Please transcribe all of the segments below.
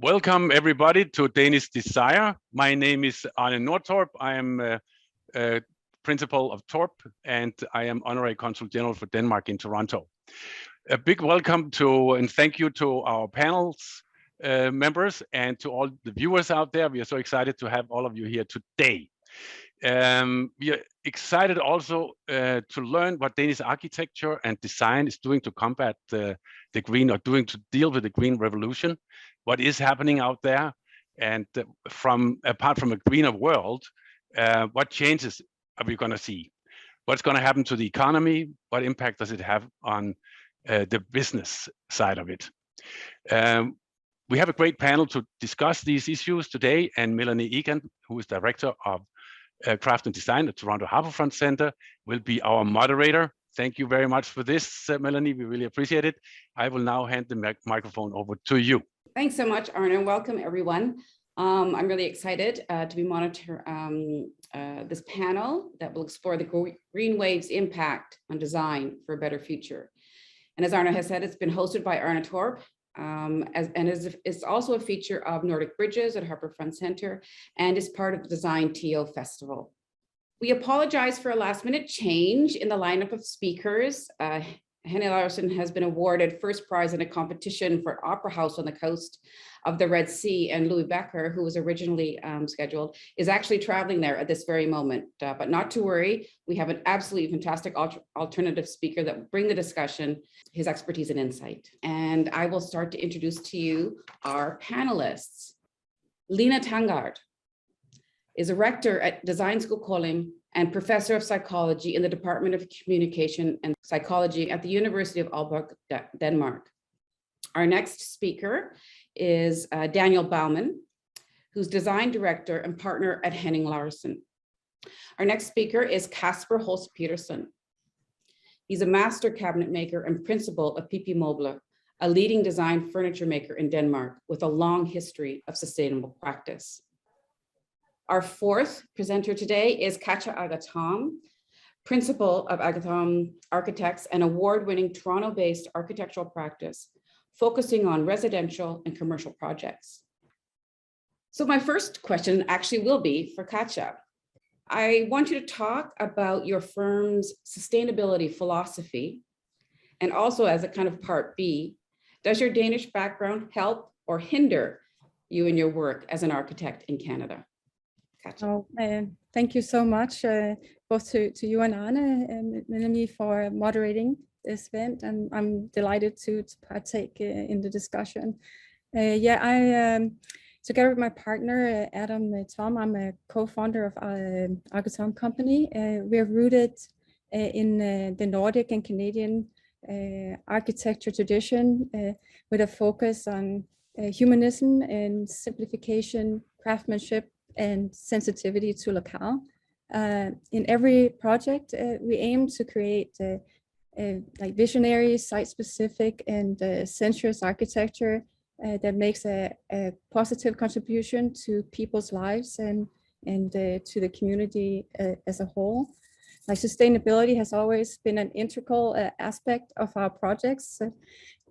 Welcome everybody to Danish Desire. My name is Arne Nordtorp. I am principal of Torp and I am Honorary Consul General for Denmark in Toronto. A big welcome to and thank you to our panel's members and to all the viewers out there. We are so excited to have all of you here today. We are excited also to learn what Danish architecture and design is doing to combat the green, or doing to deal with the green revolution. What is happening out there, and apart from a greener world, what changes are we going to see? What's going to happen to the economy? What impact does it have on the business side of it? We have a great panel to discuss these issues today, and Melanie Egan, who is Director of Craft and Design at Toronto Harbourfront Centre, will be our moderator. Thank you very much for this, Melanie. We really appreciate it. I will now hand the microphone over to you. Thanks so much, Arne. Welcome, everyone. I'm really excited to be monitoring this panel that will explore the green wave's impact on design for a better future. And as Arne has said, it's been hosted by Arne Torp, it's also a feature of Nordic Bridges at Harbourfront Centre and is part of the DesignTO Festival. We apologize for a last-minute change in the lineup of speakers. Henny Larsen has been awarded first prize in a competition for Opera House on the coast of the Red Sea, and Louis Becker, who was originally scheduled, is actually traveling there at this very moment. But not to worry, we have an absolutely fantastic alternative speaker that will bring the discussion, his expertise and insight. And I will start to introduce to you our panelists. Lina Tangard is a rector at Design School Kolding and professor of psychology in the Department of Communication and Psychology at the University of Aalborg, Denmark. Our next speaker is Daniel Baumann, who's design director and partner at Henning Larsen. Our next speaker is Kasper Holst Petersen. He's a master cabinet maker and principal of PP Møbler, a leading design furniture maker in Denmark with a long history of sustainable practice. Our fourth presenter today is Katja Agathon, principal of Agathon Architects, an award-winning Toronto-based architectural practice focusing on residential and commercial projects. So my first question actually will be for Katja. I want you to talk about your firm's sustainability philosophy, and also as a kind of part B, does your Danish background help or hinder you in your work as an architect in Canada? Oh, thank you so much, both to you and Arne and Melanie for moderating this event, and I'm delighted to partake in the discussion. Together with my partner, Adam Tom, I'm a co-founder of Agathon Company. We are rooted in the Nordic and Canadian architecture tradition with a focus on humanism and simplification, craftsmanship, and sensitivity to locale. In every project, we aim to create like visionary, site-specific, and sensuous architecture that makes a positive contribution to people's lives and to the community as a whole. Like sustainability has always been an integral aspect of our projects.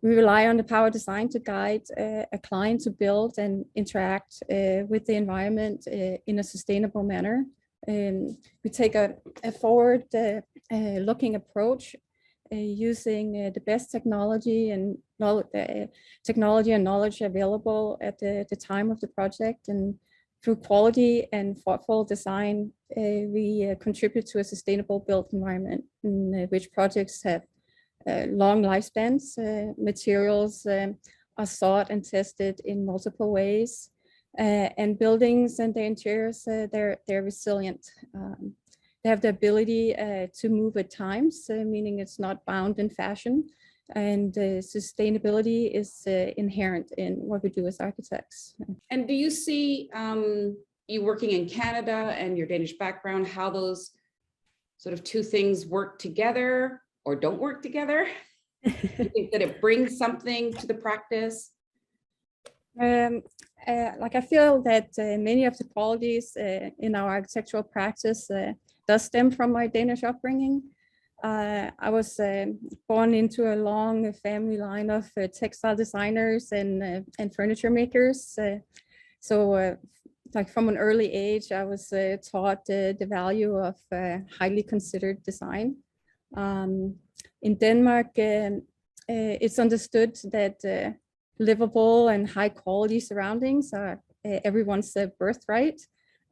We rely on the power of design to guide a client to build and interact with the environment in a sustainable manner. We take a forward-looking approach using the best technology and knowledge available at the time of the project. And through quality and thoughtful design, we contribute to a sustainable built environment in which projects have long lifespans. Materials are sought and tested in multiple ways, and buildings and their interiors, they're resilient. They have the ability to move at times, meaning it's not bound in fashion, and sustainability is inherent in what we do as architects. And do you see you working in Canada and your Danish background, how those sort of two things work together or don't work together? Do you think that it brings something to the practice? Like I feel that many of the qualities in our architectural practice does stem from my Danish upbringing. I was born into a long family line of textile designers and furniture makers. So like from an early age, I was taught the value of highly considered design. In Denmark, it's understood that livable and high quality surroundings are everyone's birthright.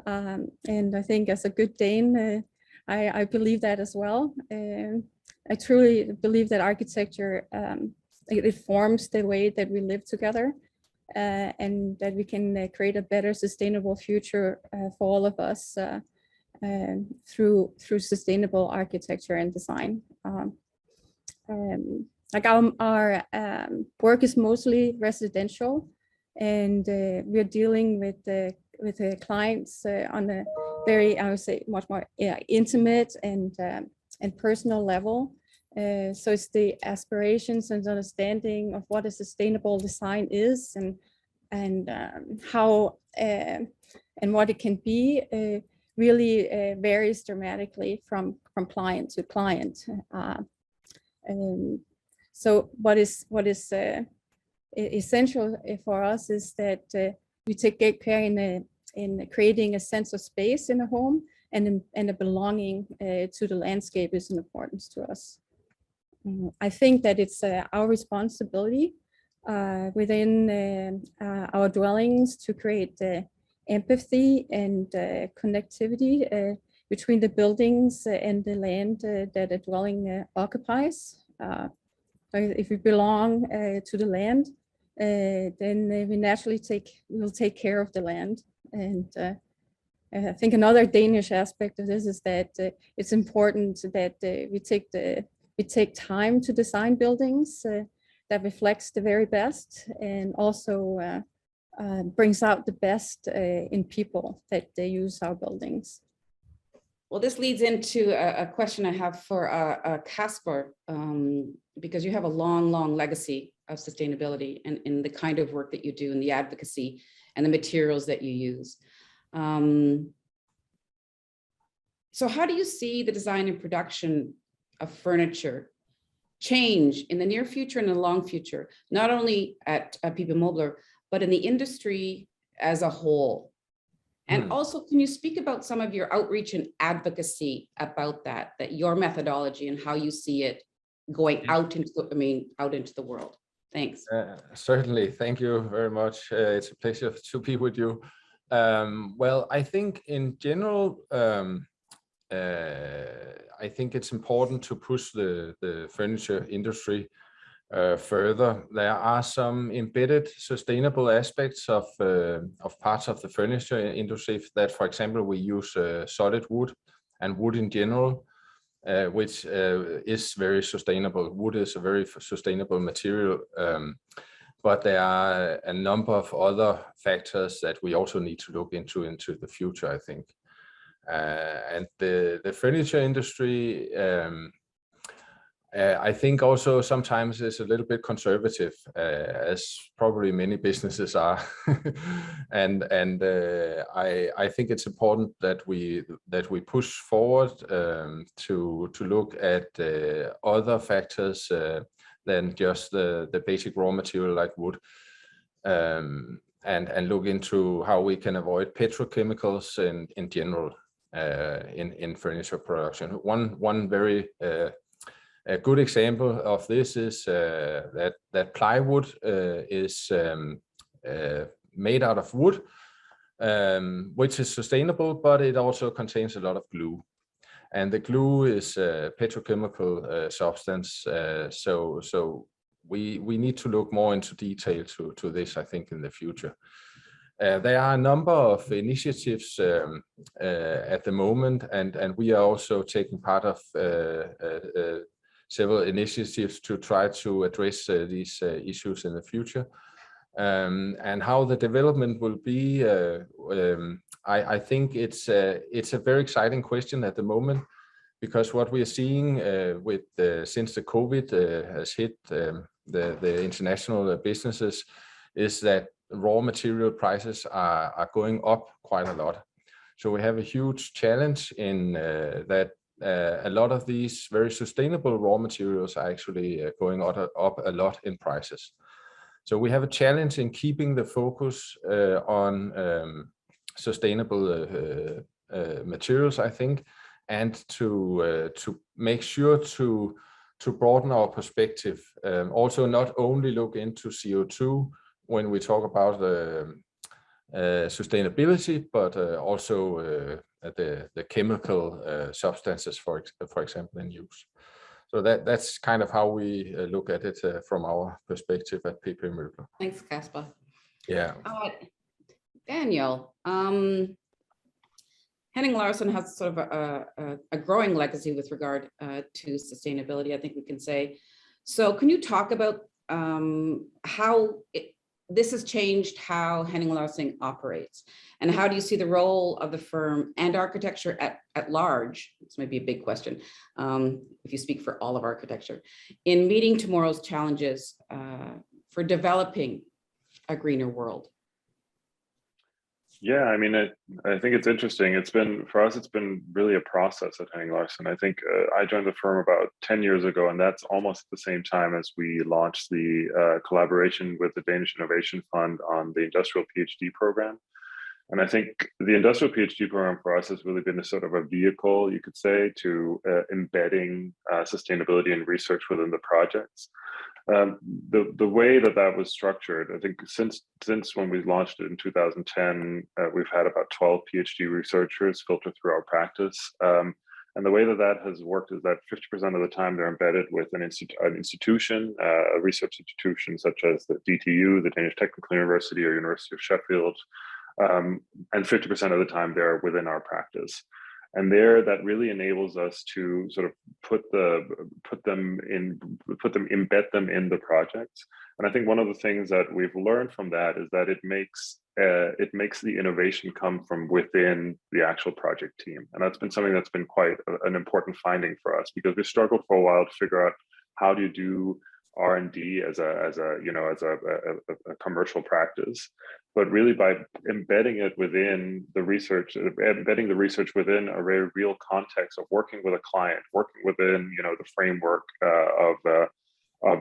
And I think as a good Dane, I believe that as well. I truly believe that architecture, it forms the way that we live together, and that we can create a better sustainable future for all of us through sustainable architecture and design. Like our work is mostly residential, and we're dealing with the clients on a very, I would say, much more intimate and personal level. So it's the aspirations and understanding of what a sustainable design is, and how and what it can be really varies dramatically from client to client. So what is essential for us is that we take great care in creating a sense of space in a home, and a belonging to the landscape is an importance to us. I think that it's our responsibility within our dwellings to create empathy and connectivity between the buildings and the land that a dwelling occupies. If we belong to the land, then we naturally will take care of the land. And I think another Danish aspect of this is that it's important that we take time to design buildings that reflects the very best, and also brings out the best in people that they use our buildings. Well, this leads into a question I have for Casper, because you have a long legacy of sustainability and in the kind of work that you do, and the advocacy and the materials that you use. So how do you see the design and production of furniture change in the near future and the long future, not only at PP Møbler, but in the industry as a whole? And also, can you speak about some of your outreach and advocacy about that your methodology and how you see it going out into the world? Thanks. Certainly. Thank you very much. It's a pleasure to be with you. Well, I think in general, I think it's important to push the furniture industry further. There are some embedded sustainable aspects of parts of the furniture industry that, for example, we use solid wood and wood in general, which is very sustainable. Wood is a very sustainable material, but there are a number of other factors that we also need to look into the future, I think. And the furniture industry, I think also sometimes is a little bit conservative, as probably many businesses are, and I think it's important that we push forward to look at other factors than just the basic raw material like wood, and look into how we can avoid petrochemicals in general in furniture production. One very a good example of this is that plywood is made out of wood, which is sustainable, but it also contains a lot of glue. And the glue is a petrochemical substance. So we need to look more into detail to this, I think, in the future. There are a number of initiatives at the moment, and we are also taking part of several initiatives to try to address these issues in the future. And how the development will be, I think it's a very exciting question at the moment, because what we are seeing with since the COVID has hit the international businesses is that raw material prices are going up quite a lot. So we have a huge challenge in that a lot of these very sustainable raw materials are actually going up a lot in prices. So we have a challenge in keeping the focus on sustainable materials, I think, and to make sure to broaden our perspective. Also, not only look into CO2 when we talk about sustainability, but also the chemical substances, for example, in use. So that's kind of how we look at it from our perspective at PP Møbler. Thanks, Kasper. Yeah. Daniel, Henning Larsen has sort of a growing legacy with regard to sustainability, I think we can say. So can you talk about how this has changed how Henning Larsen operates, and how do you see the role of the firm and architecture at large? This might be a big question, if you speak for all of architecture, in meeting tomorrow's challenges for developing a greener world. Yeah, I mean, I think it's interesting. It's been, for us, it's been really a process at Henning Larsen. I think I joined the firm about 10 years ago, and that's almost at the same time as we launched the collaboration with the Danish Innovation Fund on the Industrial PhD program. And I think the Industrial PhD program for us has really been a sort of a vehicle, you could say, to embedding sustainability and research within the projects. The way that was structured, I think since when we launched it in 2010, we've had about 12 PhD researchers filter through our practice. And the way that has worked is that 50% of the time they're embedded with an institution, a research institution such as the DTU, the Danish Technical University, or University of Sheffield, and 50% of the time they're within our practice. And there, that really enables us to sort of embed them in the projects. And I think one of the things that we've learned from that is that it makes the innovation come from within the actual project team. And that's been something that's been quite an important finding for us, because we struggled for a while to figure out how do you do R&D as a commercial practice. But really, by embedding it within the research, embedding the research within a very real context of working with a client, working within the framework of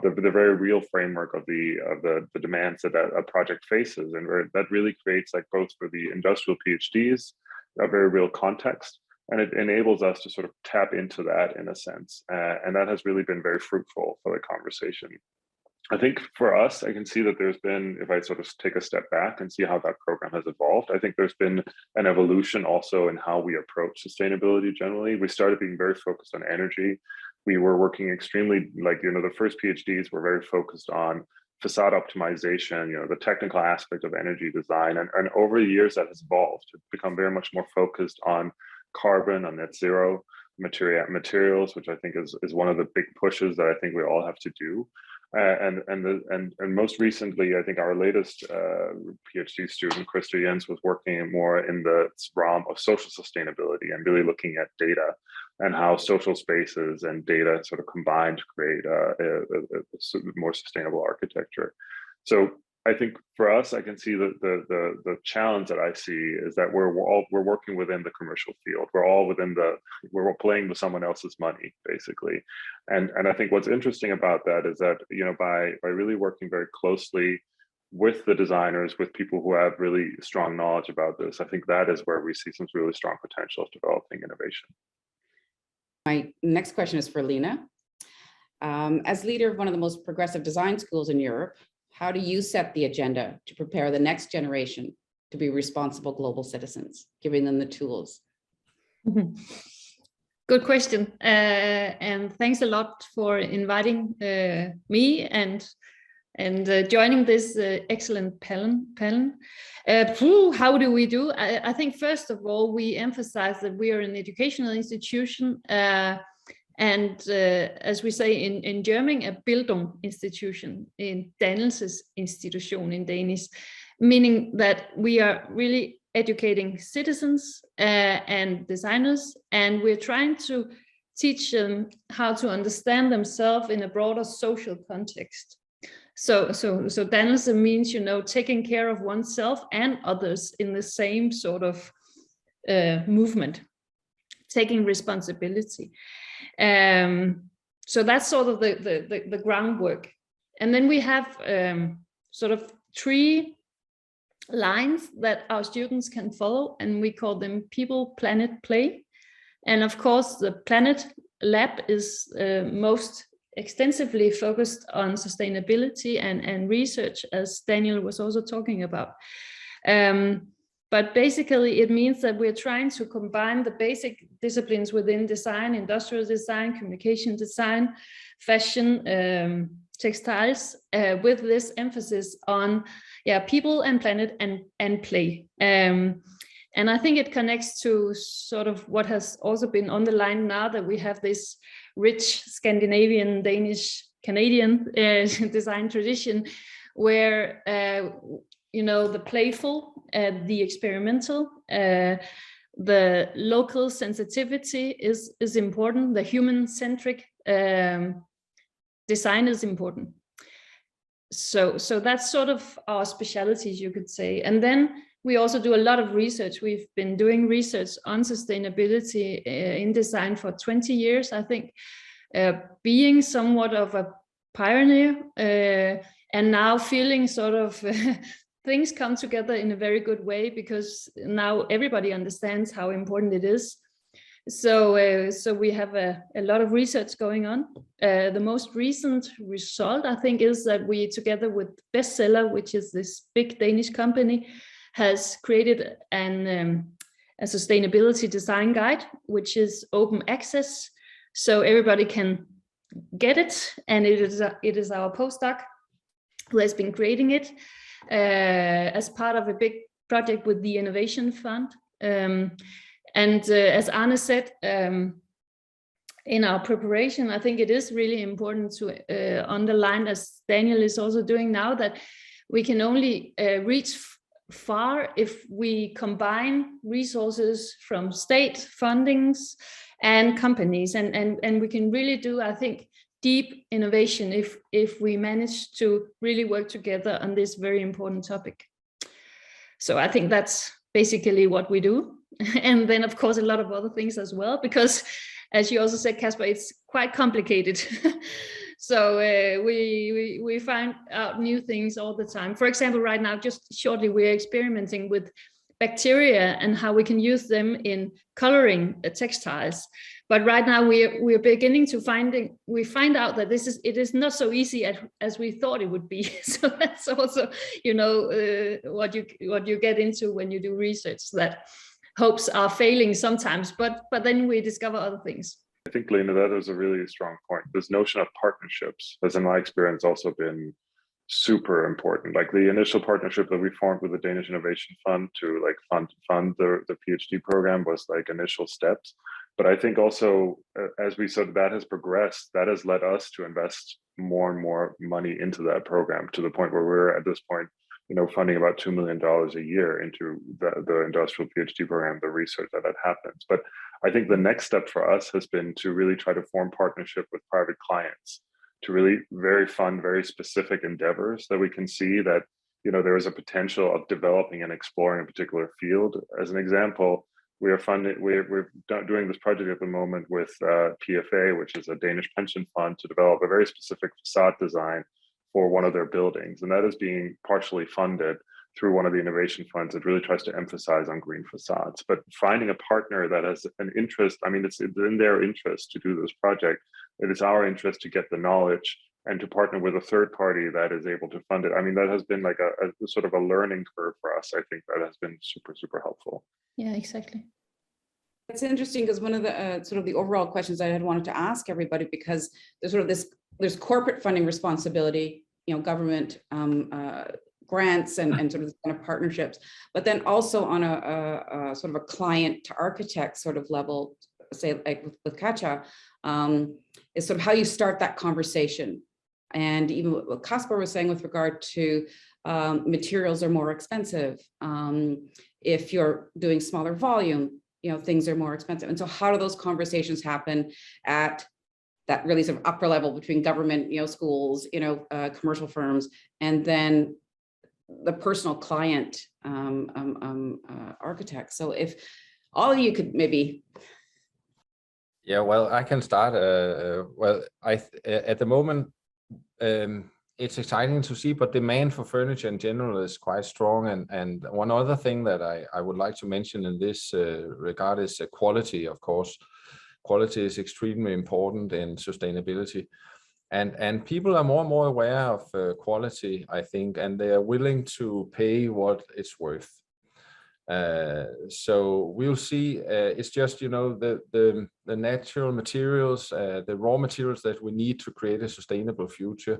the very real framework of the demands that a project faces, and that really creates, like, both for the industrial PhDs, a very real context, and it enables us to sort of tap into that in a sense, and that has really been very fruitful for the conversation. I think for us, I can see that there's been, if I sort of take a step back and see how that program has evolved, I think there's been an evolution also in how we approach sustainability generally. We started being very focused on energy. We were working extremely, like, the first PhDs were very focused on facade optimization, the technical aspect of energy design. And over the years that has evolved to become very much more focused on carbon, on net zero materials, which I think is one of the big pushes that I think we all have to do. And most recently, I think our latest PhD student, Krista Jens, was working more in the realm of social sustainability and really looking at data and how social spaces and data sort of combine to create a more sustainable architecture. So I think for us, I can see the challenge that I see is that we're working within the commercial field. We're playing with someone else's money, basically. And I think what's interesting about that is that, by really working very closely with the designers, with people who have really strong knowledge about this, I think that is where we see some really strong potential of developing innovation. My next question is for Lena. As leader of one of the most progressive design schools in Europe, how do you set the agenda to prepare the next generation to be responsible global citizens, giving them the tools? Good question. And thanks a lot for inviting me and joining this excellent panel. How do we do? I think, first of all, we emphasize that we are an educational institution. And as we say in German, a Bildungsinstitution, in Dannelsesinstitution in Danish, meaning that we are really educating citizens and designers, and we're trying to teach them how to understand themselves in a broader social context. So Dannelse means, taking care of oneself and others in the same sort of movement. taking responsibility. So that's sort of the groundwork. And then we have sort of 3 lines that our students can follow, and we call them people, planet, play. And of course, the Planet Lab is most extensively focused on sustainability and research, as Daniel was also talking about. But basically, it means that we're trying to combine the basic disciplines within design, industrial design, communication design, fashion, textiles, with this emphasis on people and planet and play. And I think it connects to sort of what has also been underlined now, that we have this rich Scandinavian, Danish, Canadian design tradition, where the playful, the experimental, the local sensitivity is important. The human-centric design is important. So that's sort of our specialties, you could say. And then we also do a lot of research. We've been doing research on sustainability in design for 20 years, I think, being somewhat of a pioneer, and now feeling sort of things come together in a very good way, because now everybody understands how important it is. So we have a lot of research going on. The most recent result, I think, is that we, together with Bestseller, which is this big Danish company, has created a sustainability design guide, which is open access, so everybody can get it. And it is our postdoc who has been creating it as part of a big project with the Innovation Fund. As Arne said, in our preparation, I think it is really important to underline, as Daniel is also doing now, that we can only reach far if we combine resources from state fundings and companies, and we can really do, I think, deep innovation if we manage to really work together on this very important topic. So I think that's basically what we do. And then, of course, a lot of other things as well, because, as you also said, Kasper, it's quite complicated. So we find out new things all the time. For example, right now, just shortly, we're experimenting with bacteria and how we can use them in coloring textiles. But right now we're beginning to find out that it is not so easy as we thought it would be. So that's also, what you get into when you do research, that hopes are failing sometimes, but then we discover other things. I think, Lena, that is a really strong point. This notion of partnerships has, in my experience, also been super important. Like the initial partnership that we formed with the Danish Innovation Fund to fund the PhD program was like initial steps. But I think also, as we said, that has progressed. That has led us to invest more and more money into that program, to the point where we're at this point, funding about $2 million a year into the industrial PhD program, the research that happens. But I think the next step for us has been to really try to form partnership with private clients, to really fund very specific endeavors that we can see that, there is a potential of developing and exploring a particular field. As an example, we're doing this project at the moment with PFA, which is a Danish pension fund, to develop a very specific facade design for one of their buildings. And that is being partially funded through one of the innovation funds that really tries to emphasize on green facades. But finding a partner that has an interest, it's in their interest to do this project. It is our interest to get the knowledge and to partner with a third party that is able to fund it. That has been like a sort of a learning curve for us. I think that has been super, super helpful. Yeah, exactly. It's interesting because one of the sort of the overall questions I had wanted to ask everybody, because there's sort of there's corporate funding responsibility, government grants and sort of kind of partnerships, but then also on a sort of a client to architect sort of level, say like with Katja, is sort of how you start that conversation. And even what Kasper was saying with regard to materials are more expensive. If you're doing smaller volume, things are more expensive. And so how do those conversations happen at that really sort of upper level between government, schools, commercial firms, and then the personal client architect? So if all of you could maybe Yeah, well, I can start. Well, at the moment, it's exciting to see, but demand for furniture in general is quite strong. And one other thing that I would like to mention in this regard is quality. Of course, quality is extremely important in sustainability, and people are more and more aware of quality, I think, and they are willing to pay what it's worth. So we'll see. It's just, you know, the natural materials, the raw materials that we need to create a sustainable future.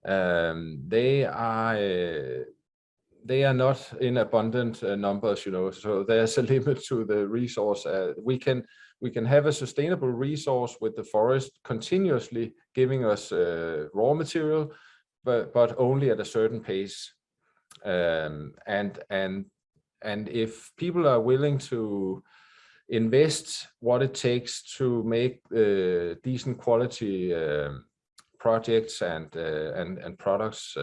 They are not in abundant numbers, you know. So there's a limit to the resource. We can have a sustainable resource with the forest continuously giving us raw material, but only at a certain pace. And if people are willing to invest what it takes to make decent quality projects and products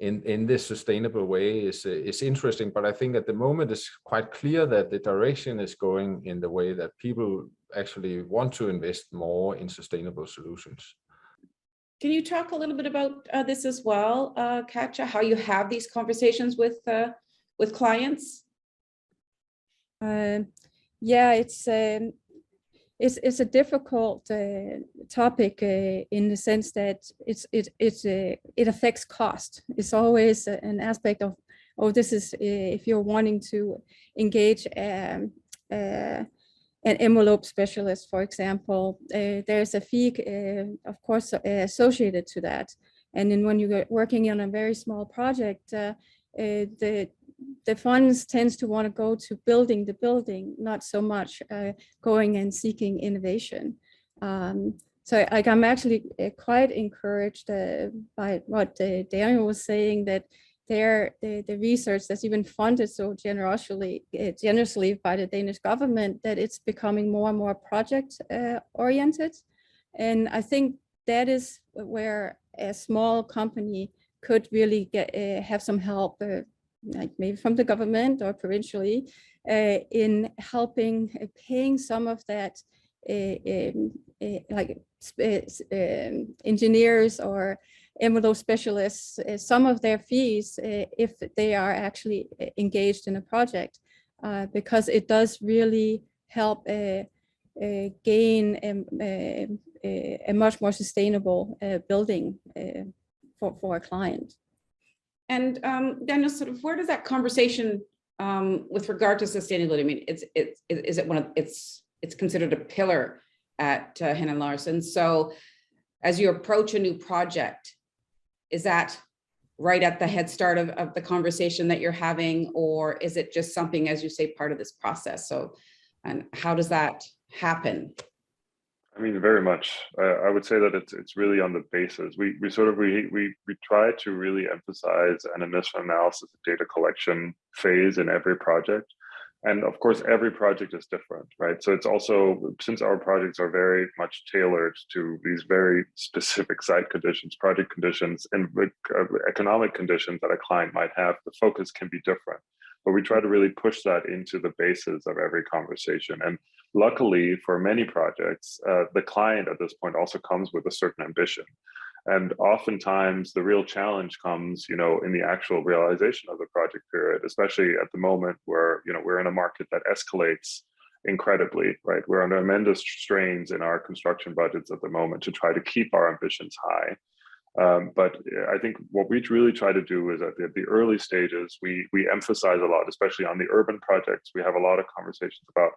in this sustainable way is interesting. But I think at the moment it's quite clear that the direction is going in the way that people actually want to invest more in sustainable solutions. Can you talk a little bit about this as well, Katja, how you have these conversations with clients? Yeah, it's a difficult topic in the sense that it affects cost. It's always an aspect of, oh, this is if you're wanting to engage an envelope specialist, for example, there's a fee, of course, associated to that. And then when you're working on a very small project, the funds tends to want to go to building the building, not so much going and seeking innovation. So I'm actually quite encouraged by what Daniel was saying, that the research that's even funded so generously by the Danish government, that it's becoming more and more project oriented. And I think that is where a small company could really have some help, like maybe from the government or provincially, in helping paying some of that, like engineers or envelope specialists, some of their fees if they are actually engaged in a project, because it does really help gain a much more sustainable building for a client. And Daniel, sort of, where does that conversation with regard to sustainability? I mean, it's considered a pillar at Henn & Larsen. So, as you approach a new project, is that right at the head start of the conversation that you're having, or is it just something, as you say, part of this process? So, and how does that happen? I mean, very much. I would say that it's really on the basis. We try to really emphasize an initial analysis of data collection phase in every project. And of course, every project is different, right? So it's also, since our projects are very much tailored to these very specific site conditions, project conditions, and economic conditions that a client might have, the focus can be different. But we try to really push that into the basis of every conversation. And luckily, for many projects, the client at this point also comes with a certain ambition. And oftentimes the real challenge comes, you know, in the actual realization of the project period, especially at the moment where, you know, we're in a market that escalates incredibly, right? We're under tremendous strains in our construction budgets at the moment to try to keep our ambitions high. But I think what we really try to do is at the early stages, we emphasize a lot, especially on the urban projects. We have a lot of conversations about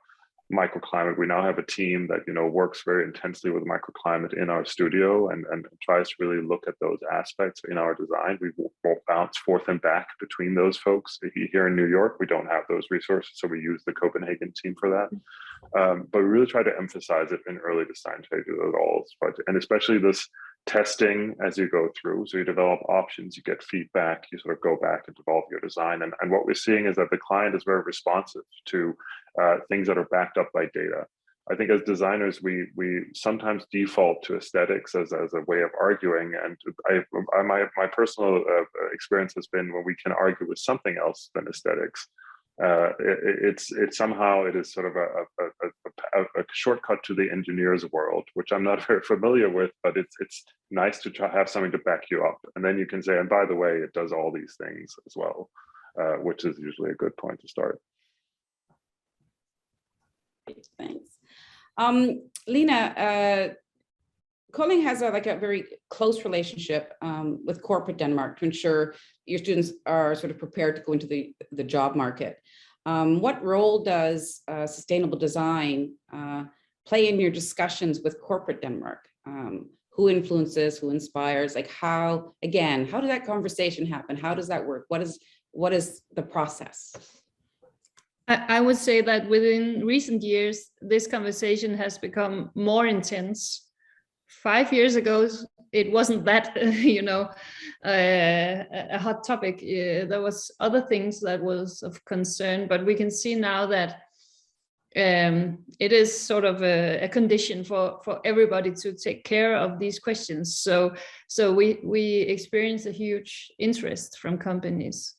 microclimate. We now have a team that, you know, works very intensely with microclimate in our studio and tries to really look at those aspects in our design. We will bounce forth and back between those folks. Here in New York, we don't have those resources, so we use the Copenhagen team for that. But we really try to emphasize it in early design stages at all, and especially this testing as you go through. So you develop options, you get feedback, you sort of go back and develop your design. And what we're seeing is that the client is very responsive to things that are backed up by data. I think as designers, we sometimes default to aesthetics as a way of arguing. And my personal experience has been when we can argue with something else than aesthetics, It's somehow it is sort of a shortcut to the engineer's world, which I'm not very familiar with, but it's nice to have something to back you up, and then you can say, and by the way, it does all these things as well, which is usually a good point to start. Thanks. Lena, Kolding has a very close relationship with corporate Denmark to ensure your students are sort of prepared to go into the job market. What role does sustainable design play in your discussions with corporate Denmark? Who influences, who inspires, like how does that conversation happen? How does that work? What is the process? I would say that within recent years, this conversation has become more intense. 5 years ago, it wasn't that, a hot topic. There was other things that was of concern, but we can see now that it is sort of a condition for everybody to take care of these questions. So we experience a huge interest from companies.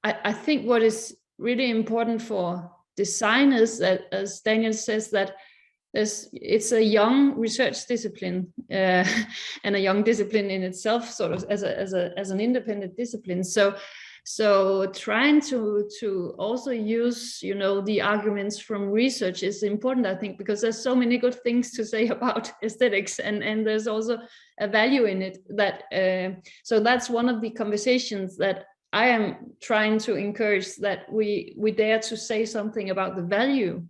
I think what is really important for designers, that, as Daniel says, that it's a young research discipline and a young discipline in itself, sort of as an independent discipline. So trying to also use, the arguments from research is important, I think, because there's so many good things to say about aesthetics, and there's also a value in it. So that's one of the conversations that I am trying to encourage, that we dare to say something about the value,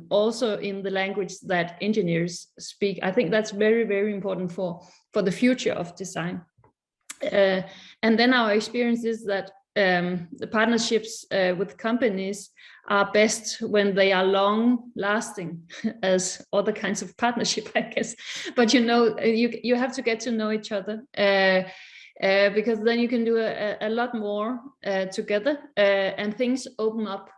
also in the language that engineers speak. I think that's very, very important for the future of design. And then our experience is that the partnerships with companies are best when they are long lasting, as other kinds of partnership, I guess. But you have to get to know each other, because then you can do a lot more together, and things open up.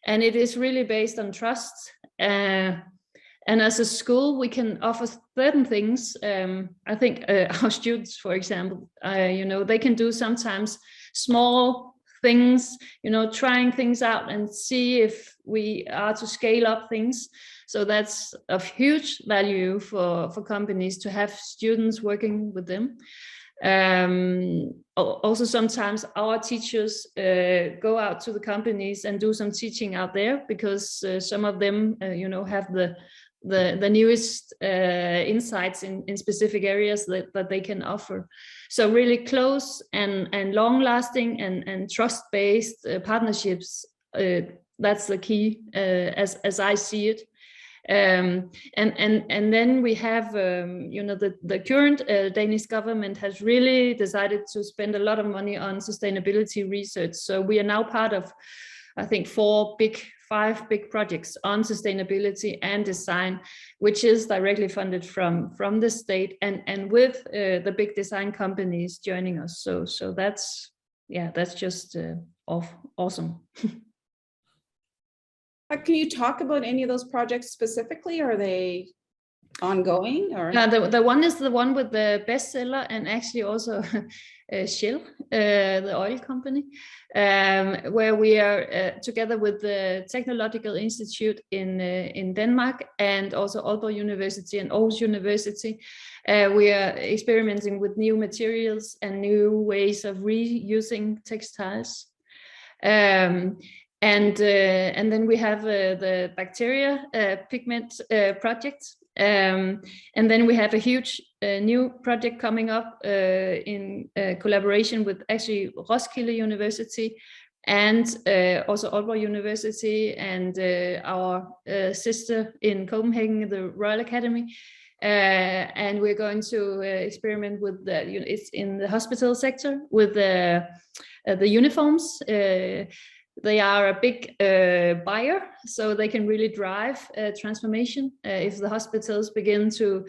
And it is really based on trust. And as a school, we can offer certain things. I think our students, for example, they can do sometimes small things, trying things out and see if we are to scale up things. So that's of huge value for companies to have students working with them. Also, sometimes our teachers go out to the companies and do some teaching out there, because some of them, have the newest insights in specific areas that they can offer. So really close and long-lasting and trust-based partnerships, that's the key, as I see it. And then we have, the current Danish government has really decided to spend a lot of money on sustainability research. So we are now part of, I think, 5 big projects on sustainability and design, which is directly funded from the state, and with the big design companies joining us. So that's just awesome. Can you talk about any of those projects specifically? Are they ongoing? Or the one is the one with the bestseller, and actually also Shell, the oil company, where we are together with the Technological Institute in Denmark, and also Aalborg University and Aarhus University. We are experimenting with new materials and new ways of reusing textiles. And then we have the bacteria pigment project, and then we have a huge new project coming up in collaboration with actually Roskilde University, and also Aalborg University, and our sister in Copenhagen, the Royal Academy. And we're going to experiment with it's in the hospital sector with the uniforms. They are a big buyer, so they can really drive transformation. If the hospitals begin to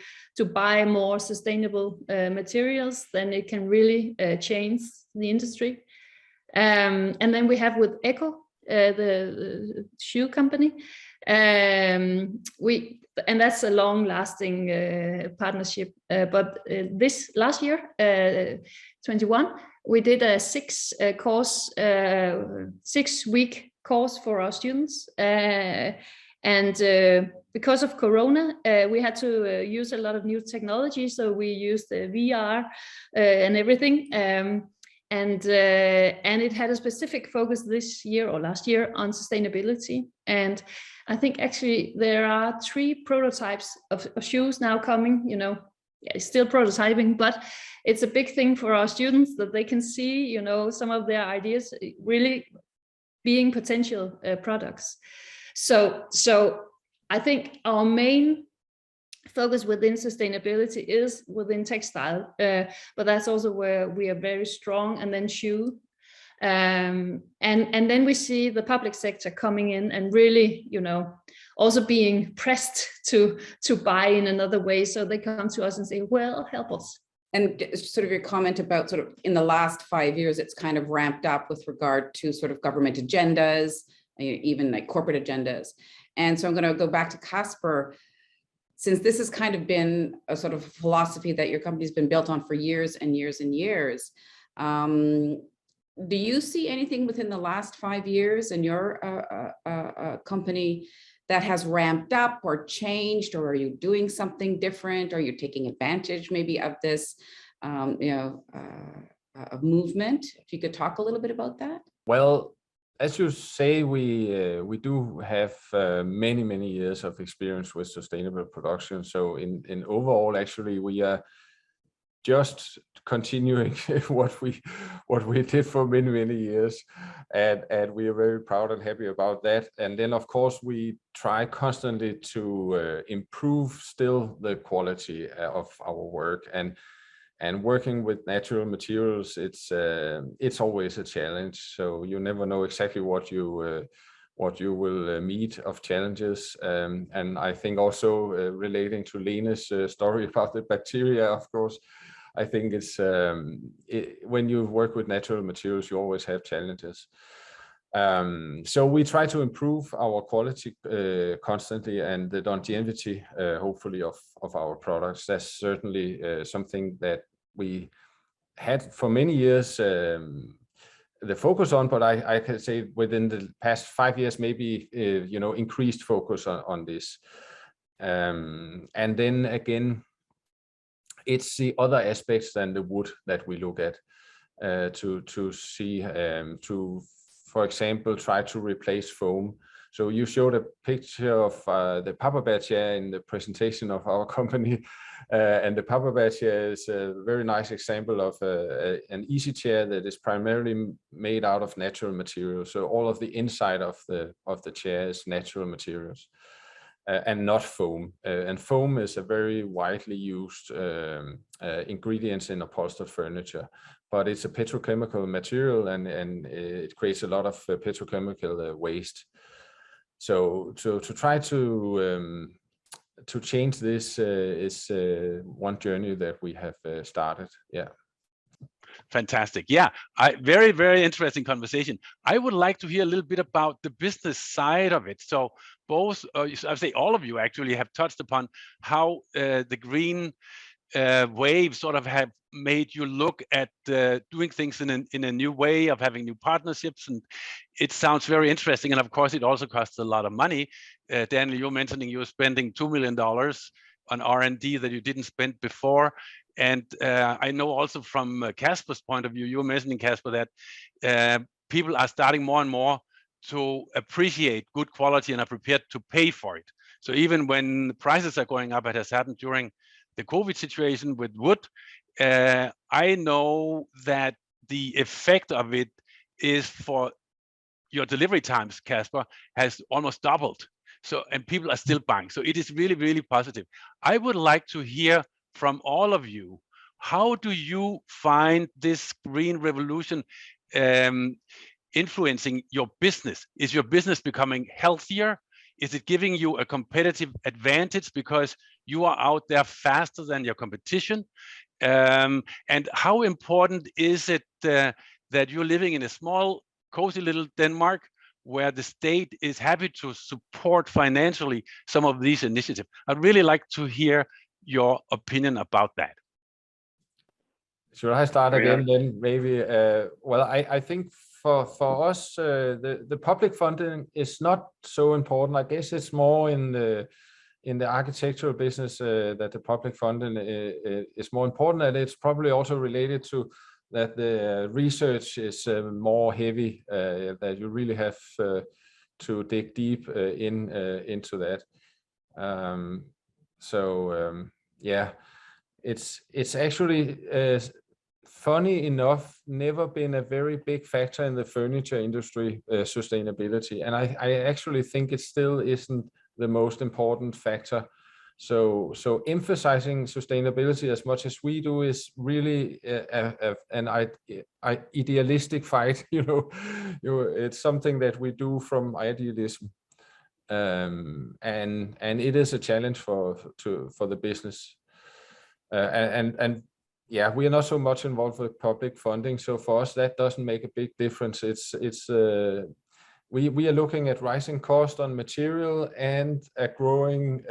buy more sustainable materials, then it can really change the industry. And then we have with Echo, the shoe company, and that's a long-lasting partnership. But this last year, 21, we did a 6-week course for our students, and because of Corona, we had to use a lot of new technology. So we used VR and everything, and it had a specific focus this year or last year on sustainability. And I think actually there are 3 prototypes of shoes now coming. You know, yeah, it's still prototyping, but it's a big thing for our students that they can see, you know, some of their ideas really being potential products. So I think our main focus within sustainability is within textile, but that's also where we are very strong, and then shoe. And then we see the public sector coming in and really, you know, also being pressed to buy in another way. So they come to us and say, well, help us. And sort of your comment about sort of in the last 5 years, it's kind of ramped up with regard to sort of government agendas, even like corporate agendas. And so I'm going to go back to Kasper. Since this has kind of been a sort of philosophy that your company's been built on for years and years and years, do you see anything within the last 5 years in your company that has ramped up or changed, or are you doing something different? Are you taking advantage maybe of this, movement? If you could talk a little bit about that. Well, as you say, we do have many years of experience with sustainable production. So in overall, actually, we are just continuing what we did for many years, and we are very proud and happy about that. And then of course we try constantly to improve still the quality of our work, and working with natural materials, it's always a challenge. So you never know exactly what you will meet of challenges. And I think also relating to Lene's story about the bacteria, of course, I think it's when you work with natural materials, you always have challenges. So we try to improve our quality constantly, and the longevity, hopefully, of our products. That's certainly something that we had for many years the focus on, but I can say within the past 5 years, maybe increased focus on this. And then again, it's the other aspects than the wood that we look at to see, for example, try to replace foam. So you showed a picture of the Papa Bear chair in the presentation of our company, and the Papa Bear chair is a very nice example of an easy chair that is primarily made out of natural materials. So all of the inside of the chair is natural materials. And not foam. And foam is a very widely used ingredient in upholstered furniture, but it's a petrochemical material, and it creates a lot of petrochemical waste. So to try to change this is one journey that we have started. Yeah. Fantastic. Yeah, very interesting conversation. I would like to hear a little bit about the business side of it. So both, I say all of you actually have touched upon how the green wave sort of have made you look at doing things in a new way, of having new partnerships, and it sounds very interesting. And of course, it also costs a lot of money. Daniel, you're mentioning you're spending $2 million on R&D that you didn't spend before. And I know also from Kasper's point of view, you were mentioning, Kasper, that people are starting more and more to appreciate good quality and are prepared to pay for it. So even when prices are going up, it has happened during the COVID situation with wood, I know that the effect of it is for your delivery times, Kasper, has almost doubled. So, and people are still buying. So it is really positive. I would like to hear from all of you, how do you find this green revolution influencing your business? Is your business becoming healthier? Is it giving you a competitive advantage because you are out there faster than your competition? And how important is it that you're living in a small, cozy little Denmark where the state is happy to support financially some of these initiatives? I'd really like to hear your opinion about that. Should I start Oh, yeah. again then? Maybe. Well, I think for us, the public funding is not so important. I guess it's more in the architectural business that the public funding is more important, and it's probably also related to that the research is more heavy, that you really have to dig deep into that. Yeah, it's actually funny enough never been a very big factor in the furniture industry, sustainability, and I actually think it still isn't the most important factor. So emphasizing sustainability as much as we do is really an idealistic fight. It's something that we do from idealism, and it is a challenge for the business. And yeah, we are not so much involved with public funding, so for us that doesn't make a big difference. We are looking at rising cost on material and a growing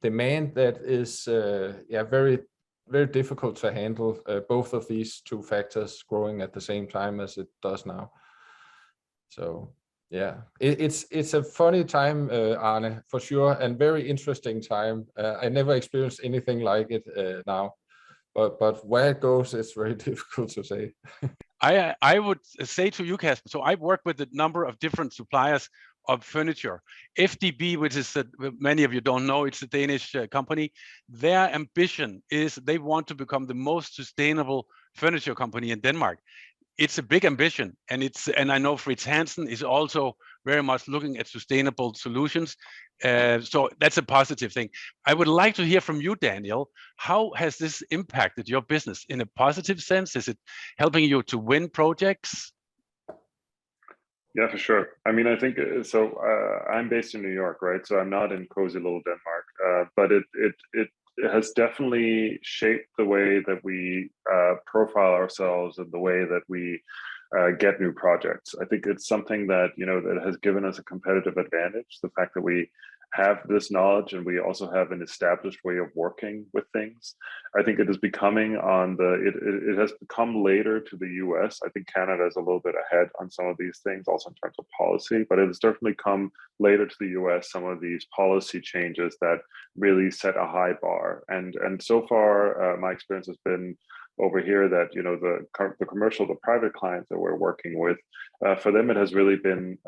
demand that is very, very difficult to handle, both of these two factors growing at the same time as it does now. So yeah, it's a funny time, Arne, for sure, and very interesting time. I never experienced anything like it now, but where it goes, it's very difficult to say. I would say to you, Kasper, so I work with a number of different suppliers of furniture. FDB, which is many of you don't know, it's a Danish company. Their ambition is they want to become the most sustainable furniture company in Denmark. It's a big ambition, and I know Fritz Hansen is also very much looking at sustainable solutions. So that's a positive thing. I would like to hear from you, Daniel. How has this impacted your business in a positive sense? Is it helping you to win projects? Yeah, for sure. I mean, I think so. I'm based in New York, right? So I'm not in cozy little Denmark, but it has definitely shaped the way that we profile ourselves and the way that we get new projects. I think it's something that, that has given us a competitive advantage. The fact that we have this knowledge and we also have an established way of working with things. I think it is becoming it has become later to the US. I think Canada is a little bit ahead on some of these things, also in terms of policy, but it has definitely come later to the US, some of these policy changes that really set a high bar. And so far, my experience has been over here that, the commercial, the private clients that we're working with, for them, it has really been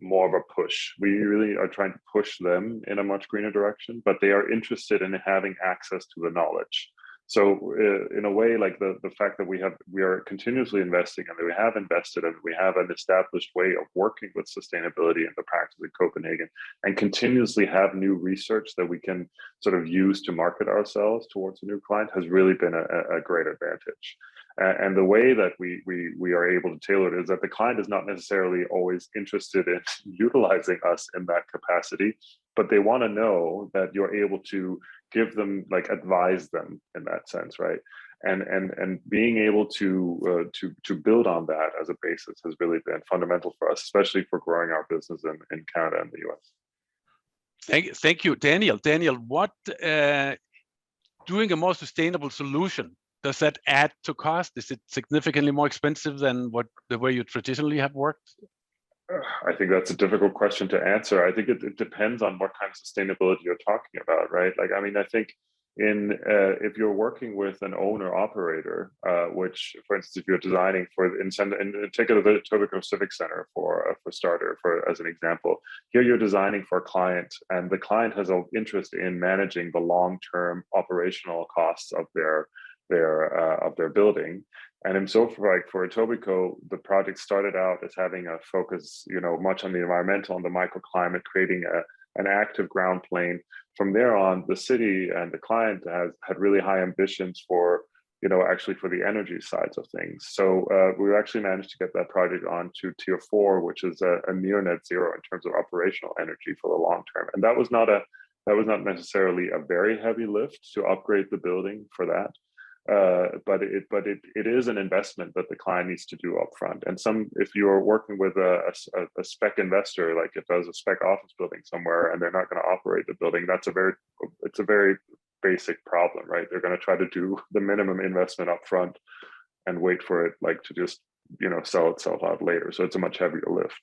more of a push. We really are trying to push them in a much greener direction, but they are interested in having access to the knowledge. So in a way, like the fact that we are continuously investing and that we have invested and we have an established way of working with sustainability in the practice in Copenhagen and continuously have new research that we can sort of use to market ourselves towards a new client has really been a great advantage. And the way that we are able to tailor it is that the client is not necessarily always interested in utilizing us in that capacity, but they want to know that you're able to give them, like, advise them in that sense, right? And being able to build on that as a basis has really been fundamental for us, especially for growing our business in Canada and the US. Thank you, Daniel. Daniel, what doing a more sustainable solution, does that add to cost? Is it significantly more expensive than the way you traditionally have worked? I think that's a difficult question to answer. I think it depends on what kind of sustainability you're talking about, right? Like, I mean, I think if you're working with an owner operator, which, for instance, if you're designing take it the Etobicoke Civic Center for starter, as an example, here you're designing for a client, and the client has an interest in managing the long-term operational costs of their building. And so for Etobicoke, the project started out as having a focus, much on the environmental and the microclimate, creating an active ground plane. From there on, the city and the client had really high ambitions for, actually for the energy sides of things. So we actually managed to get that project on to Tier 4, which is a near net zero in terms of operational energy for the long term. And that was not necessarily a very heavy lift to upgrade the building for that. But it is an investment that the client needs to do upfront. And if you are working with a spec investor, like if there's a spec office building somewhere and they're not going to operate the building, it's a very basic problem, right? They're going to try to do the minimum investment up front and wait for it like to just, you know, sell itself out later. So it's a much heavier lift.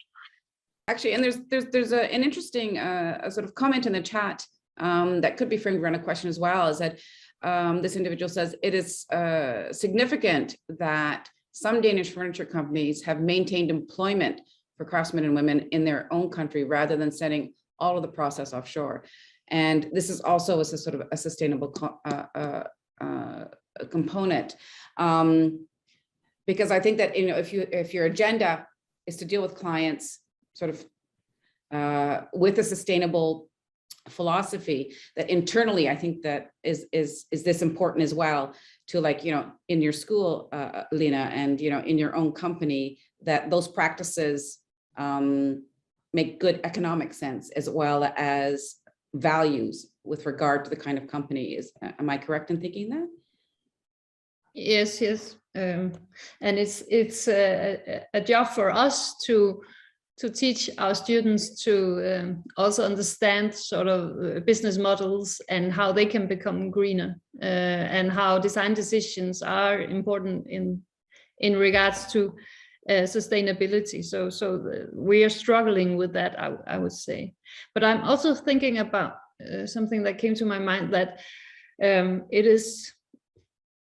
Actually, and there's an interesting a sort of comment in the chat that could be framed around a question as well, is that this individual says it is significant that some Danish furniture companies have maintained employment for craftsmen and women in their own country rather than sending all of the process offshore. And this is also a sort of a sustainable component. Because I think that, you know, if your agenda is to deal with clients sort of with a sustainable philosophy, that internally, I think that is this important as well, to, like, you know, in your school, Lena, and, you know, in your own company, that those practices make good economic sense as well as values with regard to the kind of company. Am I correct in thinking that? Yes, yes. And it's a job for us to teach our students to also understand sort of business models and how they can become greener, and how design decisions are important in regards to sustainability. So we are struggling with that, I would say. But I'm also thinking about something that came to my mind, that it is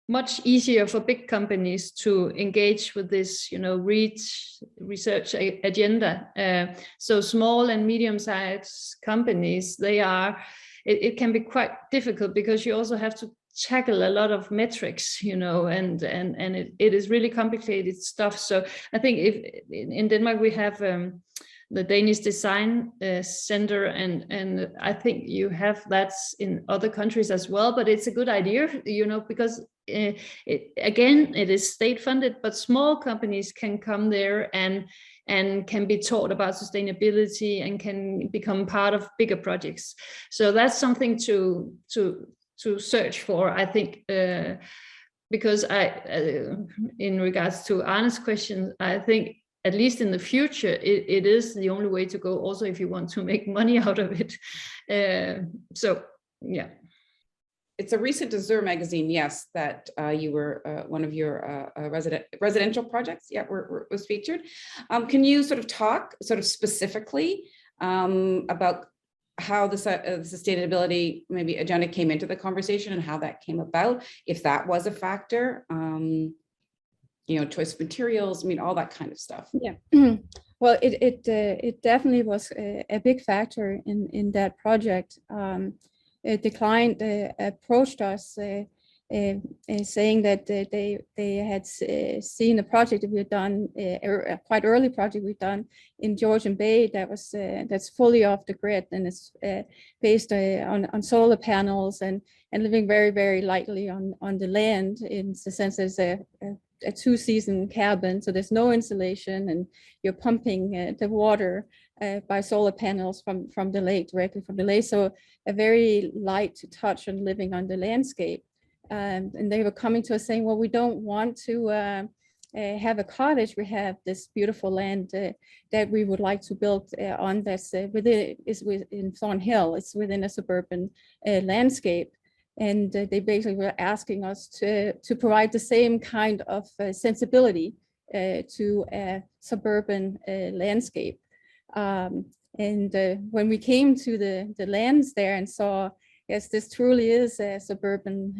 much easier for big companies to engage with this, you know, research agenda. So small and medium-sized companies, it can be quite difficult, because you also have to tackle a lot of metrics, you know, and it is really complicated stuff. So I think in Denmark we have the Danish Design Center, and I think you have that in other countries as well. But it's a good idea, you know, because it is state funded, but small companies can come there and can be taught about sustainability and can become part of bigger projects. So that's something to search for, I think, because in regards to Arne's question, I think at least in the future, it is the only way to go, also if you want to make money out of it. So, yeah. It's a recent Azure magazine, yes, that you were one of your residential projects, yeah, was featured. Can you sort of talk sort of specifically about how the sustainability maybe agenda came into the conversation and how that came about, if that was a factor? You know, choice of materials, I mean, all that kind of stuff. Yeah. Well, it definitely was a big factor in that project. The client approached us saying that they had seen a project that we've done, a quite early project we've done in Georgian Bay that's fully off the grid, and it's based on solar panels and living very, very lightly on the land, in the sense there's a two-season cabin, so there's no insulation, and you're pumping the water by solar panels from the lake, directly from the lake. So a very light touch on living on the landscape. And they were coming to us saying, well, we don't want to have a cottage. We have this beautiful land that we would like to build on, that's in Thornhill. It's within a suburban landscape. And they basically were asking us to provide the same kind of sensibility to a suburban landscape. And when we came to the lands there and saw, yes, this truly is a suburban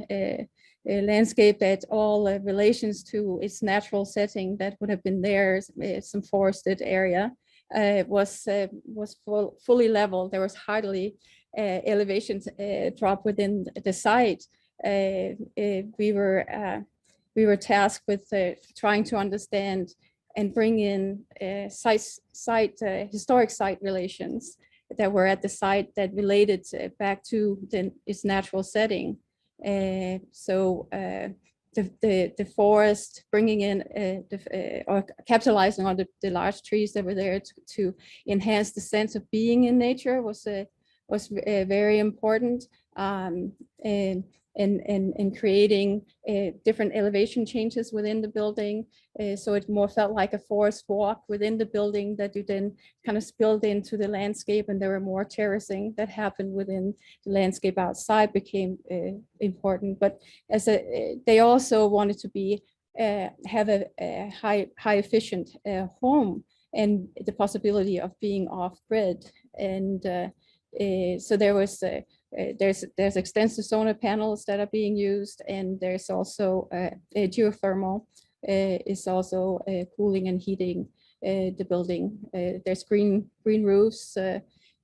landscape, that all relations to its natural setting that would have been there, some forested area, was fully level. There was hardly elevation drop within the site. We were tasked with trying to understand and bring in historic site relations that were at the site that related back to its natural setting. So the forest, bringing in or capitalizing on the large trees that were there to enhance the sense of being in nature was very important. And and creating different elevation changes within the building. So it more felt like a forest walk within the building that you then kind of spilled into the landscape, and there were more terracing that happened within the landscape outside became important. But they also wanted to be have a high efficient home and the possibility of being off-grid. And so there was there's extensive solar panels that are being used, and there's also a geothermal is also cooling and heating the building. There's green roofs.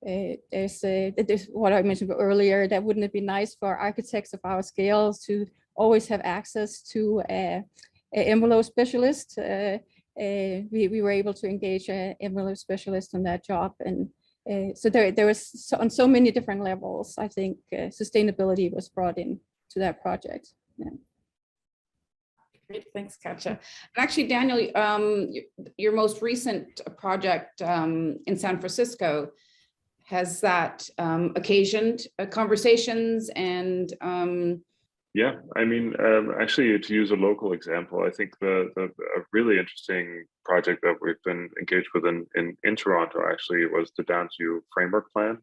There's what I mentioned earlier, that wouldn't it be nice for architects of our scales to always have access to an envelope specialist. We were able to engage an envelope specialist on that job, and so there was on so many different levels. I think sustainability was brought in to that project. Yeah. Great, thanks, Katja. And actually, Daniel, your most recent project in San Francisco, has that occasioned conversations and yeah, I mean, actually, to use a local example, I think a really interesting project that we've been engaged with in Toronto actually was the DesignTO framework plan.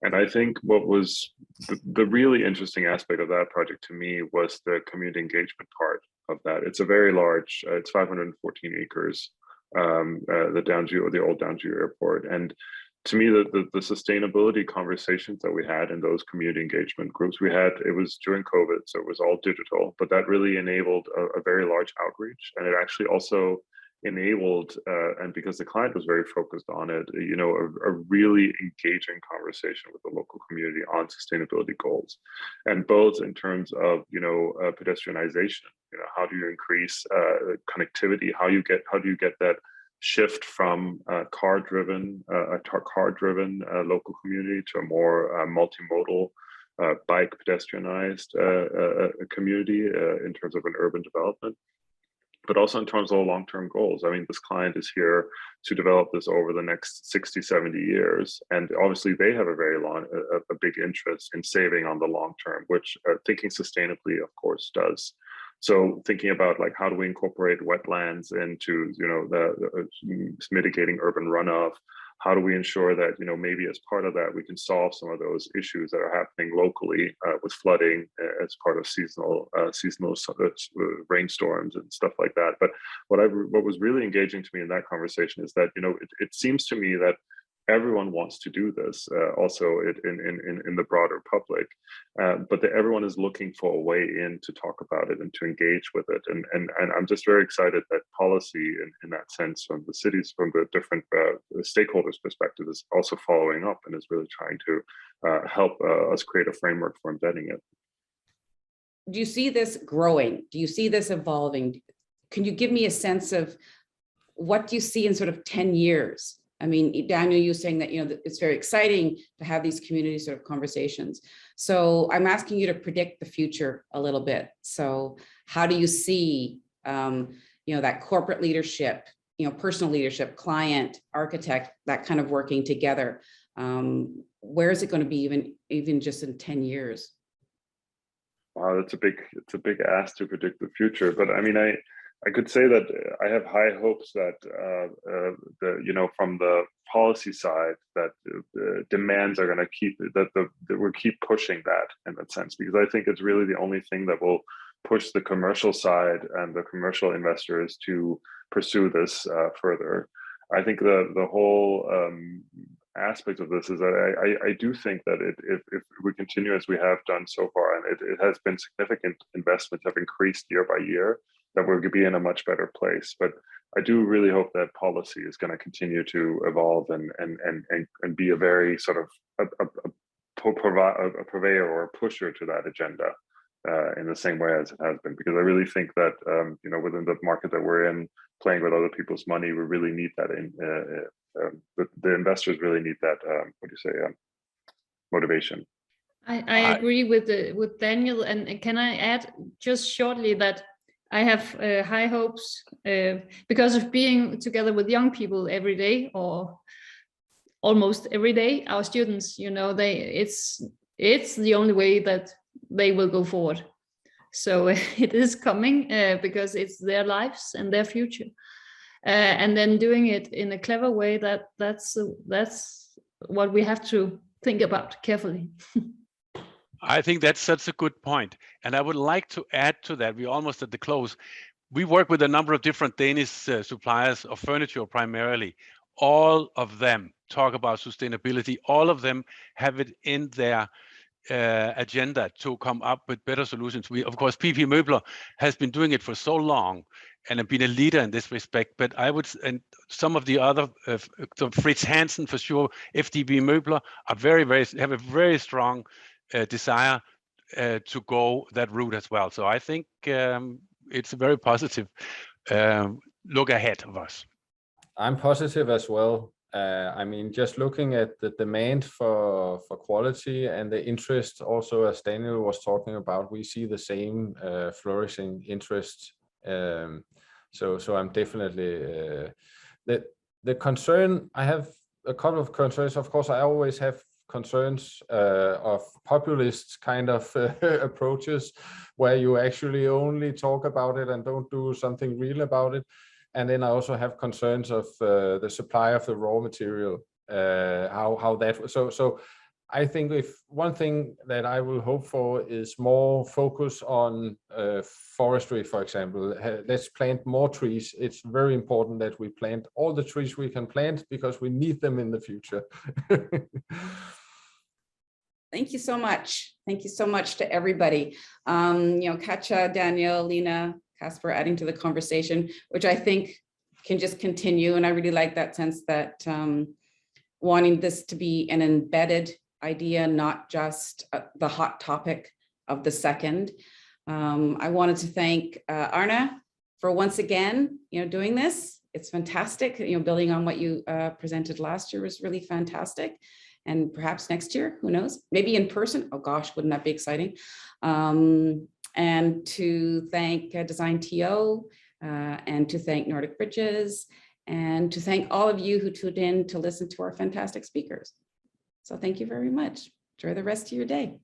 And I think what was the really interesting aspect of that project to me was the community engagement part of that. It's a very large, it's 514 acres, the DesignTO, the old DesignTO airport. And to me, the sustainability conversations that we had in those community engagement groups, it was during COVID, so it was all digital, but that really enabled a very large outreach. And it actually also enabled, and because the client was very focused on it, you know, a really engaging conversation with the local community on sustainability goals. And both in terms of, you know, pedestrianization, you know, how do you increase connectivity? How do you get that shift from car-driven local community to a more multimodal bike pedestrianized community in terms of an urban development, but also in terms of long-term goals. I mean, this client is here to develop this over the next 60, 70 years. And obviously they have a big interest in saving on the long term, which thinking sustainably, of course, does. So thinking about like, how do we incorporate wetlands into, you know, the mitigating urban runoff? How do we ensure that, you know, maybe as part of that, we can solve some of those issues that are happening locally with flooding as part of seasonal rainstorms and stuff like that. But what was really engaging to me in that conversation is that, you know, it seems to me that everyone wants to do this, also in the broader public, but that everyone is looking for a way in to talk about it and to engage with it. And I'm just very excited that policy, in that sense, from the cities, from the different stakeholders' perspective, is also following up and is really trying to help us create a framework for embedding it. do you see this growing? Do you see this evolving? Can you give me a sense of what do you see in sort of 10 years? I mean, Daniel, you were saying that, you know, it's very exciting to have these community sort of conversations. So I'm asking you to predict the future a little bit. So how do you see, you know, that corporate leadership, you know, personal leadership, client, architect, that kind of working together? Where is it going to be even just in 10 years? Wow, it's a big ask to predict the future. But I mean, I could say that I have high hopes that you know, from the policy side, that demands are going to keep that we'll keep pushing that in that sense, because I think it's really the only thing that will push the commercial side and the commercial investors to pursue this further. I think the whole aspect of this is that I do think that if we continue as we have done so far, and it has been significant investments have increased year by year, that we're going to be in a much better place. But I do really hope that policy is going to continue to evolve and be a very sort of a purveyor or a pusher to that agenda in the same way as it has been. Because I really think that you know, within the market that we're in, playing with other people's money, we really need that. The investors really need that. What do you say? Motivation. I agree with Daniel, and can I add just shortly that I have high hopes because of being together with young people every day, or almost every day. Our students, you know, it's the only way that they will go forward. So it is coming because it's their lives and their future. And then doing it in a clever way, that's what we have to think about carefully. I think that's such a good point. And I would like to add to that, we're almost at the close. We work with a number of different Danish suppliers of furniture primarily. All of them talk about sustainability. All of them have it in their agenda to come up with better solutions. We, of course, PP Møbler has been doing it for so long and have been a leader in this respect. But I would, and some of the other, Fritz Hansen for sure, FDB Møbler are have a very strong desire to go that route as well. So I think it's a very positive look ahead of us. I'm positive as well. I mean, just looking at the demand for quality and the interest also, as Daniel was talking about, we see the same flourishing interest. So I'm definitely the concern. I have a couple of concerns. Of course, I always have concerns of populist kind of approaches where you actually only talk about it and don't do something real about it. And then I also have concerns of the supply of the raw material, how that. So I think if one thing that I will hope for is more focus on forestry, for example. Let's plant more trees. It's very important that we plant all the trees we can plant because we need them in the future. Thank you so much. Thank you so much to everybody. Katja, Daniel, Lena, Kasper adding to the conversation, which I think can just continue. And I really like that sense that wanting this to be an embedded idea, not just the hot topic of the second. I wanted to thank Arne for once again, doing this. It's fantastic. Building on what you presented last year was really fantastic. And perhaps next year, who knows, maybe in person. Oh gosh, wouldn't that be exciting? And to thank DesignTO and to thank Nordic Bridges and to thank all of you who tuned in to listen to our fantastic speakers. So thank you very much. Enjoy the rest of your day.